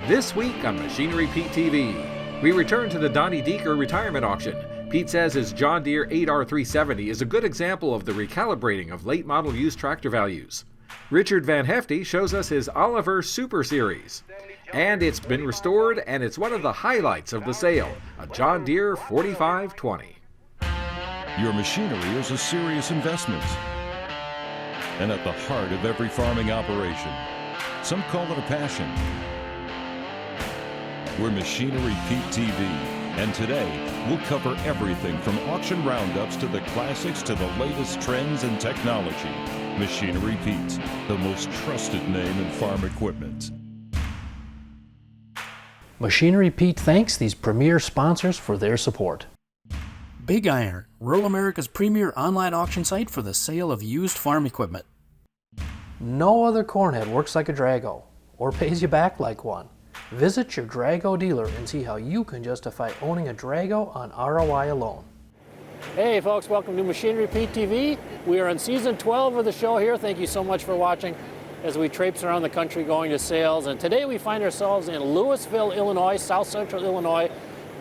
This week on Machinery Pete TV, we return to the Donnie Dueker retirement auction. Pete says his John Deere 8R370 is a good example of the recalibrating of late model used tractor values. Richard Van Hefty shows us his Oliver Super Series. And it's been restored, and it's one of the highlights of the sale, a John Deere 4520. Your machinery is a serious investment and at the heart of every farming operation. Some call it a passion. We're Machinery Pete TV, and today we'll cover everything from auction roundups to the classics to the latest trends and technology. Machinery Pete, the most trusted name in farm equipment. Machinery Pete thanks these premier sponsors for their support. Big Iron, rural America's premier online auction site for the sale of used farm equipment. No other cornhead works like a Drago or pays you back like one. Visit your Drago dealer and see how you can justify owning a Drago on ROI alone. Hey folks, welcome to Machinery Pete TV. We are on season 12 of the show here. Thank you so much for watching as we traipse around the country going to sales. And today we find ourselves in Louisville, Illinois, south central Illinois.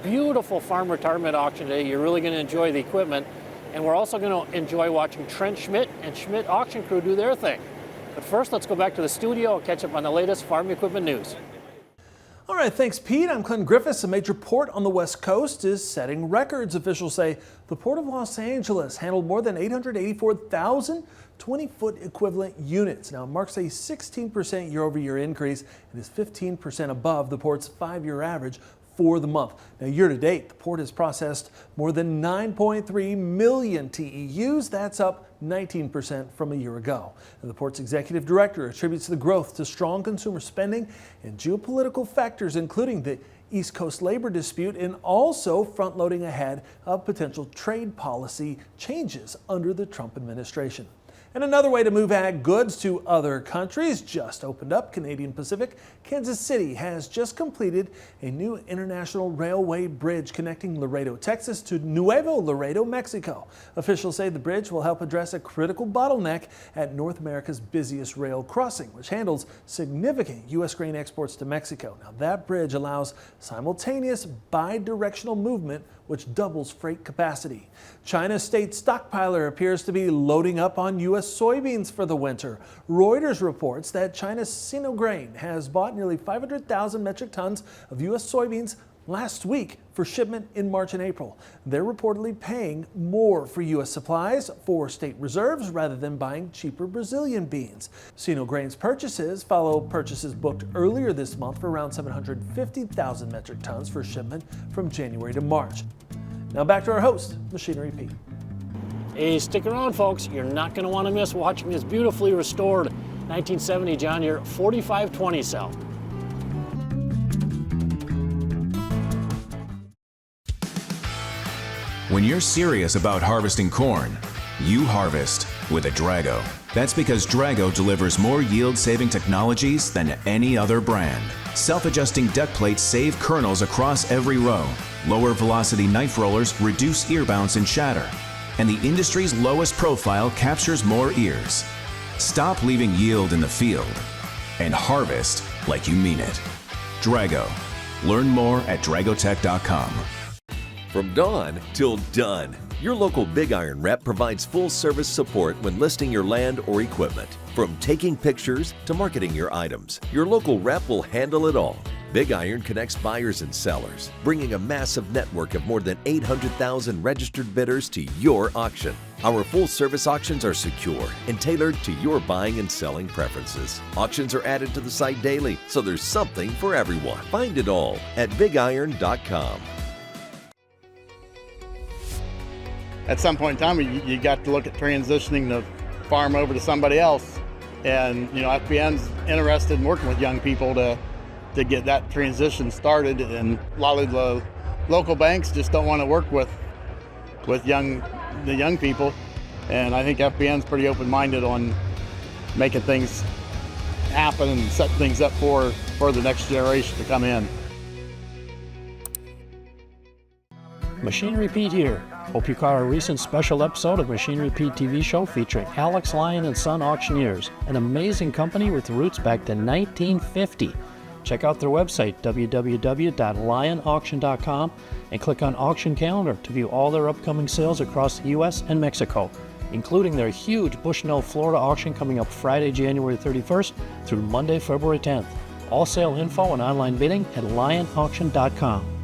Beautiful farm retirement auction today. You're really going to enjoy the equipment. And we're also going to enjoy watching Trent Schmidt and Schmidt Auction Crew do their thing. But first, let's go back to the studio and catch up on the latest farm equipment news. All right, thanks, Pete. I'm Clinton Griffiths. A major port on the West Coast is setting records. Officials say the Port of Los Angeles handled more than 884,000 20-foot equivalent units. Now, it marks a 16% year-over-year increase and is 15% above the port's 5-year average for the month. Now, year to date, the port has processed more than 9.3 million TEUs. That's up 19% from a year ago. And the port's executive director attributes the growth to strong consumer spending and geopolitical factors, including the East Coast labor dispute and also front-loading ahead of potential trade policy changes under the Trump administration. And another way to move ag goods to other countries just opened up. Canadian Pacific Kansas City has just completed a new international railway bridge connecting Laredo, Texas to Nuevo Laredo, Mexico. Officials say the bridge will help address a critical bottleneck at North America's busiest rail crossing, which handles significant U.S. grain exports to Mexico. Now, that bridge allows simultaneous bi-directional movement, which doubles freight capacity. China's state stockpiler appears to be loading up on U.S. soybeans for the winter. Reuters reports that China's Sinograin has bought nearly 500,000 metric tons of U.S. soybeans last week for shipment in March and April. They're reportedly paying more for U.S. supplies for state reserves rather than buying cheaper Brazilian beans. Sinograin's purchases follow purchases booked earlier this month for around 750,000 metric tons for shipment from January to March. Now back to our host, Machinery Pete. Hey, stick around folks. You're not going to want to miss watching this beautifully restored 1970 John Deere 4520 cell. When you're serious about harvesting corn, you harvest with a Drago. That's because Drago delivers more yield-saving technologies than any other brand. Self-adjusting deck plates save kernels across every row. Lower velocity knife rollers reduce ear bounce and shatter. And the industry's lowest profile captures more ears. Stop leaving yield in the field and harvest like you mean it. Drago. Learn more at dragotech.com. From dawn till done, your local Big Iron rep provides full service support when listing your land or equipment. From taking pictures to marketing your items, your local rep will handle it all. Big Iron connects buyers and sellers, bringing a massive network of more than 800,000 registered bidders to your auction. Our full-service auctions are secure and tailored to your buying and selling preferences. Auctions are added to the site daily, so there's something for everyone. Find it all at bigiron.com. At some point in time, you got to look at transitioning the farm over to somebody else. And, FBN's interested in working with young people to get that transition started. And a lot of the local banks just don't want to work with the young people. And I think FBN's pretty open-minded on making things happen and setting things up for the next generation to come in. Machinery Pete here. Hope you caught our recent special episode of Machinery Pete TV show featuring Alex Lyon and Son Auctioneers, an amazing company with roots back to 1950. Check out their website, www.lionauction.com, and click on Auction Calendar to view all their upcoming sales across the U.S. and Mexico, including their huge Bushnell, Florida auction coming up Friday, January 31st through Monday, February 10th. All sale info and online bidding at lionauction.com.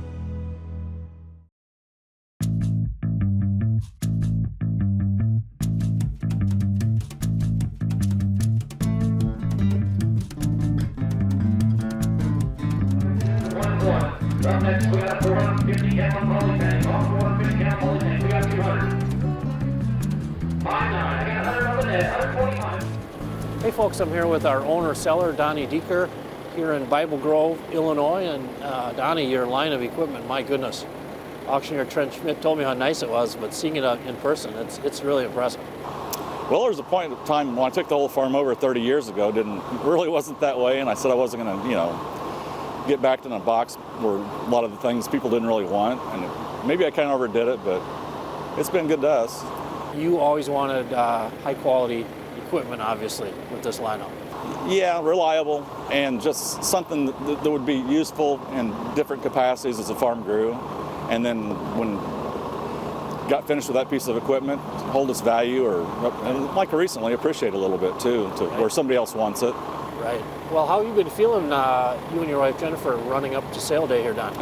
Up next, we got a 450-gallon poly tank. Off 450-gallon poly tank, we got 200. 5-9, I got 100 on the net, 145. Hey folks, I'm here with our owner-seller, Donnie Dueker, here in Bible Grove, Illinois. And Donnie, your line of equipment, my goodness. Auctioneer Trent Schmidt told me how nice it was, but seeing it in person, it's really impressive. Well, there was a point in time when I took the whole farm over 30 years ago, really wasn't that way, and I said I wasn't going to, get back in a box where a lot of the things people didn't really want, and maybe I kind of overdid it, but it's been good to us. You always wanted high quality equipment, obviously, with this lineup. Yeah, reliable, and just something that would be useful in different capacities as the farm grew. And then when got finished with that piece of equipment, hold its value, or like recently, appreciate a little bit too, to where somebody else wants it. Right. Well, how have you been feeling, you and your wife Jennifer, running up to sale day here, Don?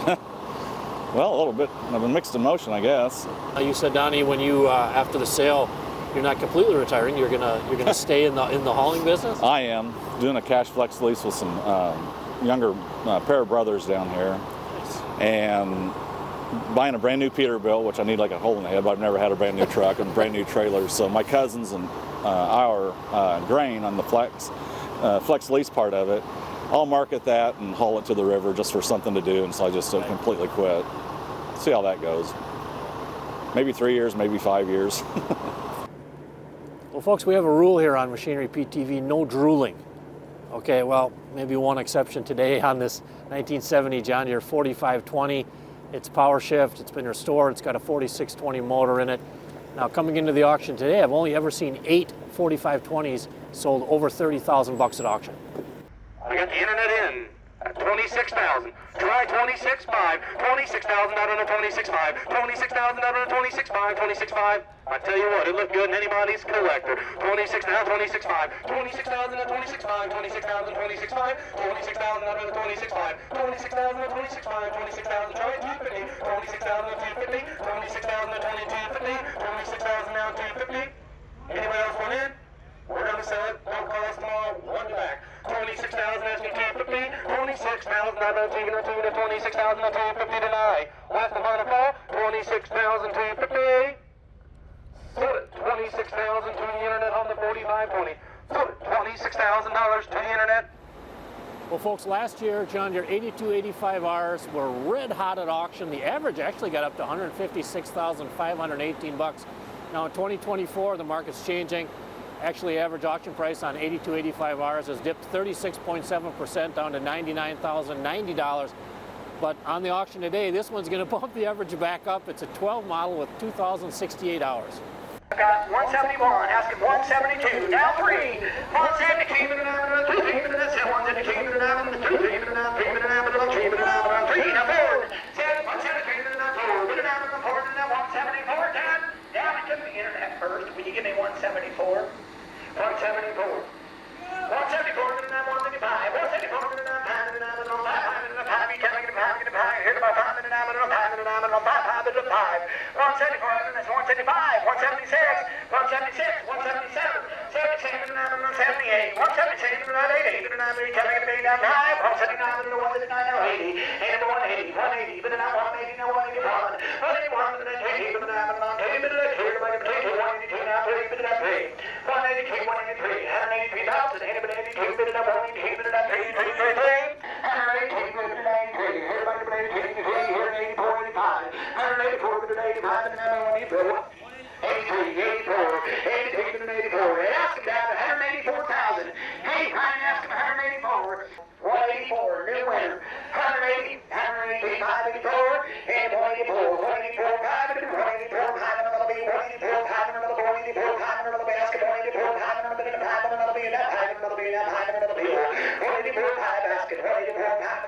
Well, a little bit. I've been mixed emotion, I guess. You said, Donnie, when you after the sale, you're not completely retiring. You're gonna stay in the hauling business. I am doing a cash flex lease with some younger pair of brothers down here, and buying a brand new Peterbilt, which I need like a hole in the head, but I've never had a brand new truck and brand new trailers. So my cousins and our grain on the flex lease part of it, I'll market that and haul it to the river just for something to do, and so I just completely quit. See how that goes. Maybe 3 years, maybe 5 years. Well, folks, we have a rule here on Machinery Pete TV: no drooling. Okay, well, maybe one exception today on this 1970 John Deere 4520. It's power shift, it's been restored, it's got a 4620 motor in it. Now, coming into the auction today, I've only ever seen 8 4520s sold over $30,000 at auction. We got the internet in at 26,000. Try 26.5. 26,000 out on a 26.5. 26,000 out on a 26.5. 26.5. I tell you what, it looked good in anybody's collector. 26 now, 26.5. 26,000 at 26.5. 26,000, 26.5. 26,000 out on a 26.5. 26,000 at 26.5. 26,000. Try 250. 26,000 at 250. 26,000 at 2250. 26,000 now 250. Anybody else want in? We're going to sell it. Don't call us tomorrow. One to back. 26,000 at 250. 26,000 at 250. 26,000 at 250 tonight. Last and final call. 26,000 250. Sold it. 26,000 to the internet on the 4520. Sold it. $26,000 to the internet. Well, folks, last year, John Deere 8285Rs were red hot at auction. The average actually got up to $156,518. Now, in 2024, the market's changing. Actually, average auction price on 8285Rs has dipped 36.7% down to $99,090. But on the auction today, this one's going to bump the average back up. It's a 12 model with 2,068 hours. I've got 171, asking 172, now 3, 172, 172, 172, 172, 172, now 4, 172, now 4, put it down on the board, and now 174, down to the internet first. Will you give me 174? 174. 174, put it down 175, 174, put it down 5, 5, 5, you tell me to 5, here's my 5, 5, 5, 5, 174, that's 175, 176, 176, 177, 77, 78, 177, 80, you tell me to be down 5, 179, 179, 80, and 180, 180, but not 180, no 181, 181, 180, but not 180, but not 182, now 3, but not 3, 182, 183, 183,000, 182, but not 182, but not 3, 3, 3, 3, 182, but not 83, everybody but 83, 184, 85, 184, but not 85, and now 184. 83, 84, 83, 84. Ask him down to 184,000. Hey, Ryan, ask him 184. 184, new winner. 180, 185, 84, and 184, 184, 5, and 184, 5, and another B, 184, 5, and another 184, 5, and another basket, 184, 5, and another B, 5, and another B, and 5, and another B, and 5, and another B, 184, 5, basket, 184, 5,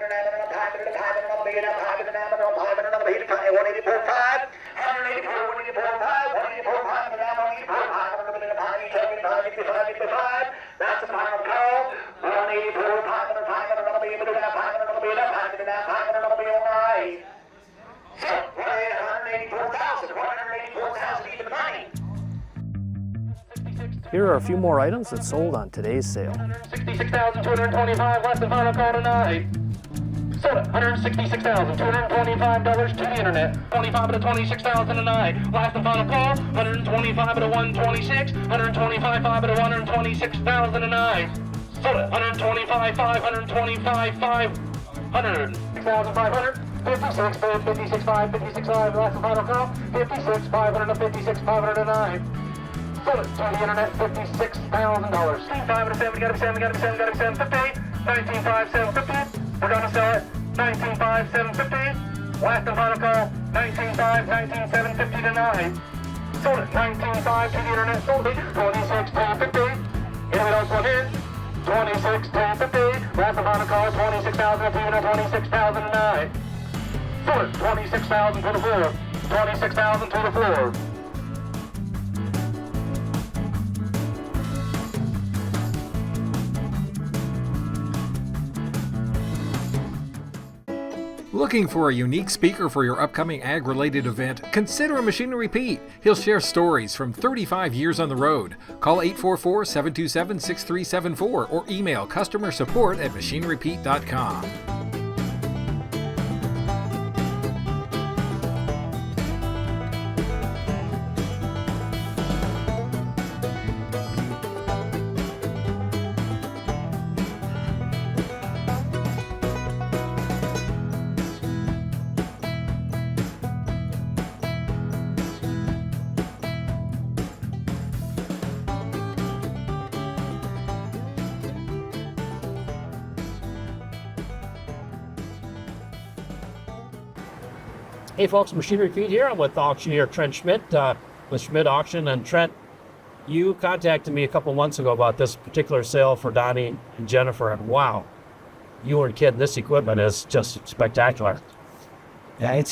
Here are a few more items that sold on today's sale. $166,225, less than final call tonight. Sold it, $166,225 to the internet. 25 to 26,000 a night. Last and final call, 125 to 126, 125 to 126,000 a night. Sold it, 125, 525, 500, 6,500. 56, 56, 5, 56, 5, last and final call, 56, 500 to 56, 509. Sold it to the internet, $56,000. 5 to 7, gotta be 7, gotta be 7, gotta be 750. 19.5, 750. We're gonna sell it, 19.5, 750. Last and final call, 19.5, 19,750 tonight. Sold it, 19.5 to the internet, sold it, 26,250. Here we go, one in, 26,250. Last and final call, 26,000 to the internet, 26,000 tonight. Sold it, 26,000 to the floor, 26,000 to the floor. Looking for a unique speaker for your upcoming ag-related event? Consider Machinery Pete. He'll share stories from 35 years on the road. Call 844-727-6374 or email customersupport@machinerypete.com. Hey folks, Machinery Pete here. I'm with auctioneer Trent Schmidt with Schmidt Auction. And Trent, you contacted me a couple months ago about this particular sale for Donnie and Jennifer, and wow, you weren't kidding. This equipment is just spectacular. Yeah, it's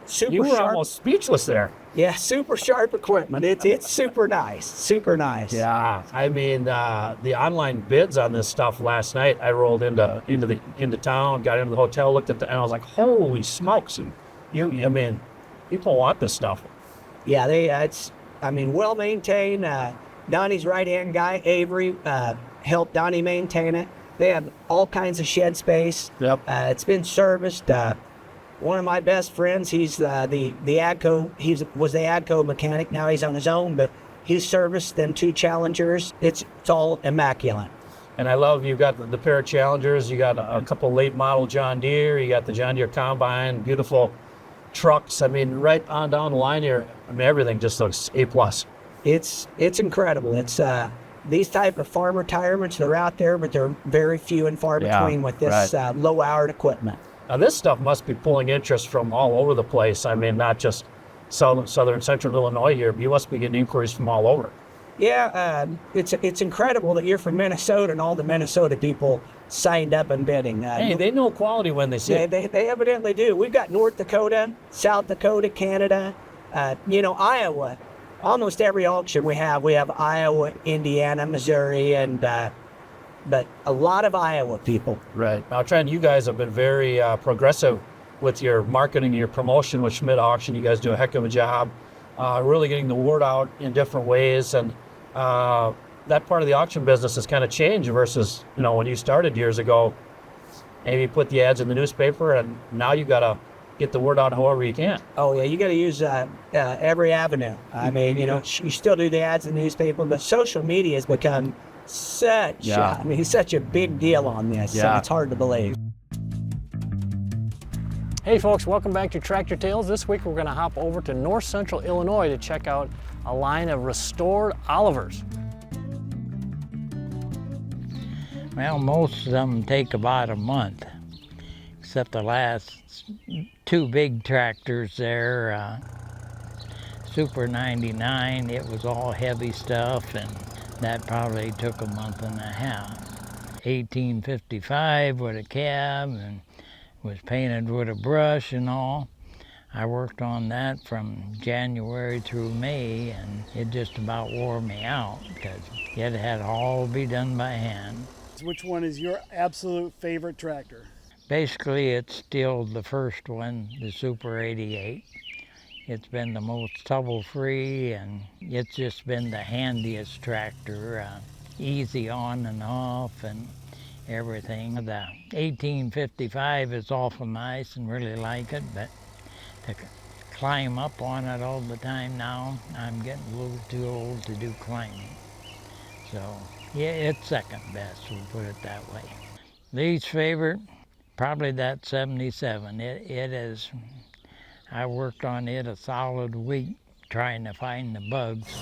super You were sharp. almost speechless there. Yeah, super sharp equipment. It's super nice, super nice. Yeah, I mean the online bids on this stuff last night. I rolled into town, got into the hotel, looked at and I was like, holy smokes! And I mean, people want this stuff. Yeah, it's well maintained. Donnie's right hand guy Avery helped Donnie maintain it. They have all kinds of shed space. Yep. It's been serviced. One of my best friends, he's the AGCO. He was the AGCO mechanic. Now he's on his own, but he's serviced them 2 Challengers. It's all immaculate. And I love you got the pair of Challengers. You got a couple late model John Deere. You got the John Deere Combine. Beautiful trucks. I mean, right on down the line here. I mean, everything just looks A+. It's incredible. It's these type of farm retirements. They're out there, but they're very few and far between with this low-hour equipment. Now this stuff must be pulling interest from all over the place. I mean, not just southern central Illinois here, but you must be getting inquiries from all over. Yeah, it's incredible that you're from Minnesota and all the Minnesota people signed up and bidding. Hey, they know quality when they see it. They evidently do. We've got North Dakota, South Dakota, Canada, Iowa. Almost every auction we have Iowa, Indiana, Missouri, and but a lot of Iowa people. Right. Now, Trent, you guys have been very progressive with your marketing, your promotion with Schmidt Auction. You guys do a heck of a job really getting the word out in different ways. And that part of the auction business has kind of changed versus, when you started years ago. Maybe you put the ads in the newspaper, and now you got to get the word out however you can. Oh, yeah, you got to use every avenue. I mean, you still do the ads in the newspaper, but social media has become such a big deal on this. Yeah. So it's hard to believe. Hey folks, welcome back to Tractor Tales. This week we're going to hop over to north central Illinois to check out a line of restored Olivers. Well, most of them take about a month, except the last 2 big tractors there. Super 99, it was all heavy stuff, and that probably took a month and a half. 1855 with a cab and was painted with a brush and all. I worked on that from January through May, and it just about wore me out because it had to all be done by hand. Which one is your absolute favorite tractor? Basically, it's still the first one, the Super 88. It's been the most trouble-free, and it's just been the handiest tractor, easy on and off and everything. The 1855 is awful nice and really like it, but to climb up on it all the time now, I'm getting a little too old to do climbing. So, yeah, it's second best, we'll put it that way. Least favorite, probably that 77. It is, I worked on it a solid week trying to find the bugs.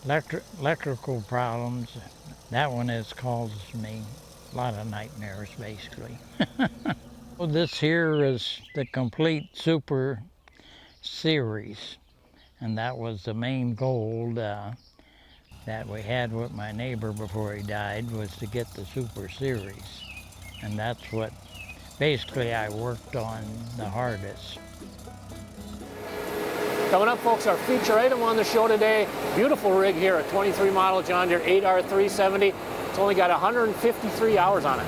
Electrical problems, that one has caused me a lot of nightmares, basically. Well, this here is the complete Super Series, and that was the main goal that we had with my neighbor before he died, was to get the Super Series. And that's what basically I worked on the hardest. Coming up, folks, our feature item on the show today, beautiful rig here, a 23 model John Deere 8R370. It's only got 153 hours on it.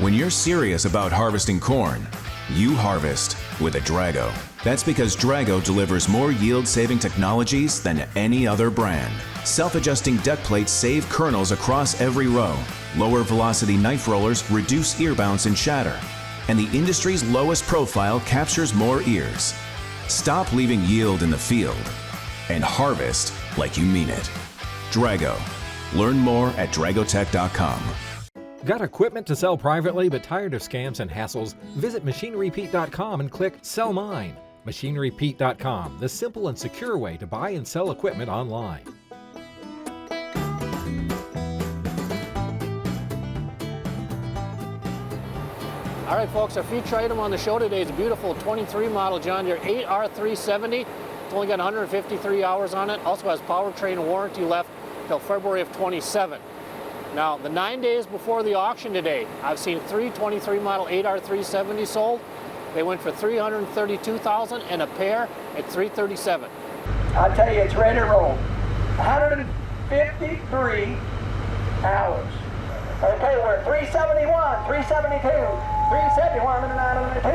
When you're serious about harvesting corn, you harvest with a Drago. That's because Drago delivers more yield-saving technologies than any other brand. Self-adjusting deck plates save kernels across every row. Lower velocity knife rollers reduce ear bounce and shatter. And the industry's lowest profile captures more ears. Stop leaving yield in the field and harvest like you mean it. Drago. Learn more at dragotech.com. Got equipment to sell privately but tired of scams and hassles? Visit MachineryPete.com and click Sell Mine. MachineryPete.com, the simple and secure way to buy and sell equipment online. All right, folks, our feature item on the show today is a beautiful 23 model John Deere 8R370. It's only got 153 hours on it. Also has powertrain warranty left till February of 27. Now, the 9 days before the auction today, I've seen 3 23 model 8R370 sold. They went for $332,000 and a pair at $337,000. I'll tell you, it's ready to roll. 153 hours. Okay, we're at 371, 372, 371, 372,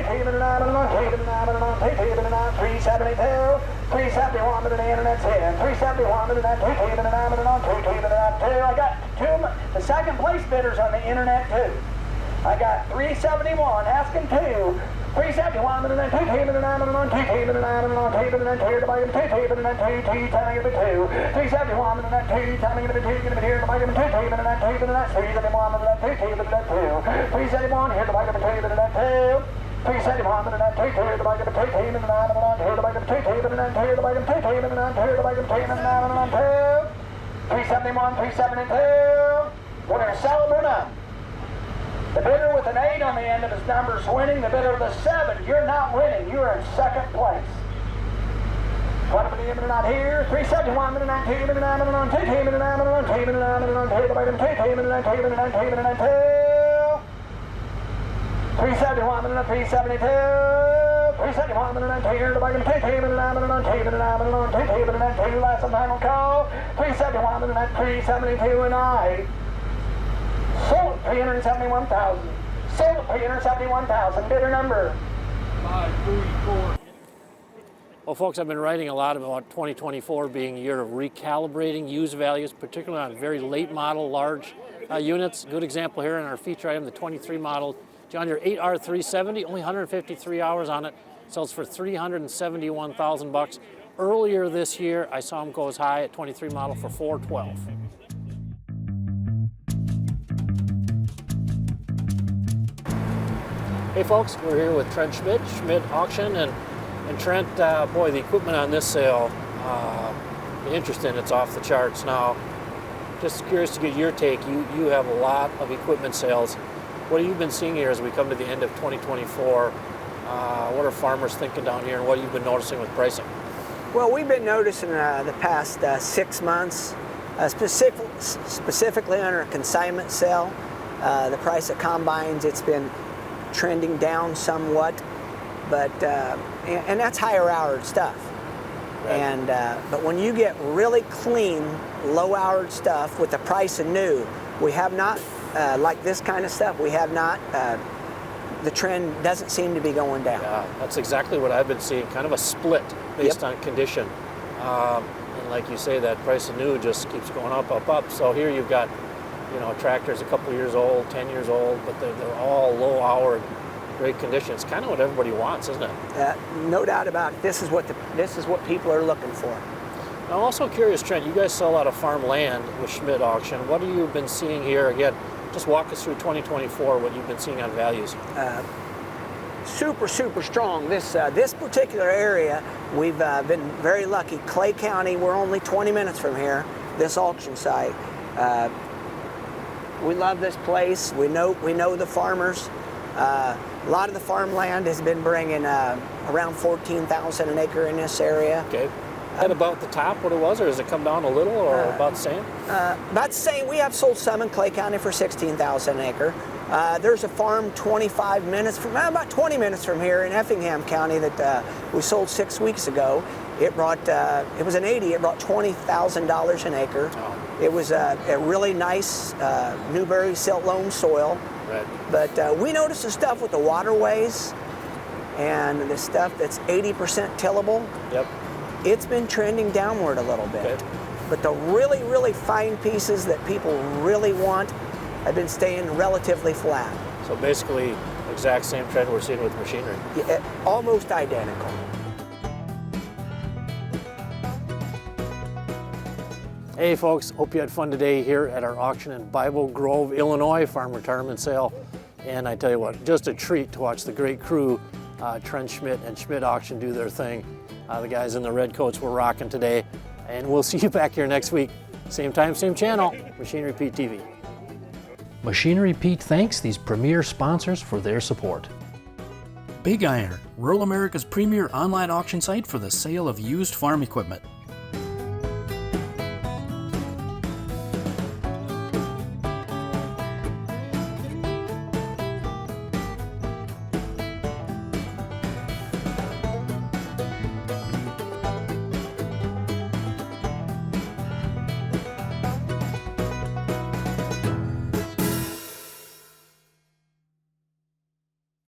371 to the internet 10, 371 to the net 2, I got the second place bidders on the internet too. I got 371 asking 2, 371 to the net 2, 371 to the net 2, 371 to the net 2, 371 to the net 2, 371 to the net 2, 371 to the net 2, 371 here to buy the 2 to the net 2. 371 to the net 2, here to buy the 2, here to buy the 2, here to buy the 2, here to buy the 2, here to buy the 2, here to buy the 2, 371, 372. We're going to sell them or not. The bidder with an 8 on the end of his number is winning. The bidder with a 7, you're not winning. You're in second place. What if the not here? 371 to the net 2, here to buy the 2, here to buy the 2, here to buy the 2, here to buy the 2, here to buy the 2, here to buy the 2. 371 and 372. 371 and 2 here to buy them 2 team and 2 last and final call. 371 and 372 and I sold 371,000. Sold 371,000. Bidder number 534. Well, folks, I've been writing a lot about 2024 being a year of recalibrating used values, particularly on very late model large units. Good example here in our feature item, the 23 model John Deere 8R370, only 153 hours on it, sells for $371,000. Earlier this year, I saw them go as high at 23 model for $412,000. Hey folks, we're here with Trent Schmidt Auction, and Trent, boy, the equipment on this sale, interesting, it's off the charts. Now, just curious to get your take. You have a lot of equipment sales. What have you been seeing here as we come to the end of 2024? What are farmers thinking down here, and what have you been noticing with pricing? Well, we've been noticing the past 6 months, specifically on our consignment sale, the price of combines, it's been trending down somewhat, but and that's higher hour stuff. And but when you get really clean, low-hour stuff with the price of new, we have not, like this kind of stuff, we have not, the trend doesn't seem to be going down. Yeah, that's exactly what I've been seeing, kind of a split based on condition. And like you say, that price of new just keeps going up, up, up. So here you've got, you know, tractors a couple years old, 10 years old, but they're all low hour, great condition. It's kind of what everybody wants, isn't it? No doubt about it. This is what people are looking for. I'm also curious, Trent, you guys sell a lot of farm land with Schmidt Auction. What have you been seeing here? Again, just walk us through 2024, what you've been seeing on values. Super strong. This particular area, we've been very lucky. Clay County, we're only 20 minutes from here, this auction site. We love this place. We know the farmers. A lot of the farmland has been bringing around 14,000 an acre in this area. Okay. Is that about the top what it was, or has it come down a little, or about the same? About the same. We have sold some in Clay County for 16,000 an acre. There's a farm 25 minutes from, about 20 minutes from here in Effingham County that we sold 6 weeks ago. It brought, it was an 80, it brought $20,000 an acre. Oh. It was a really nice Newberry silt loam soil. Right. But we noticed the stuff with the waterways and the stuff that's 80% tillable. Yep. It's been trending downward a little bit. Okay. But the really fine pieces that people really want have been staying relatively flat. So basically, exact same trend we're seeing with machinery. Yeah, almost identical. Hey folks, hope you had fun today here at our auction in Bible Grove, Illinois, farm retirement sale. And I tell you what, just a treat to watch the great crew, Trent Schmidt and Schmidt Auction, do their thing. The guys in the red coats were rocking today. And we'll see you back here next week. Same time, same channel, Machinery Pete TV. Machinery Pete thanks these premier sponsors for their support. Big Iron, rural America's premier online auction site for the sale of used farm equipment.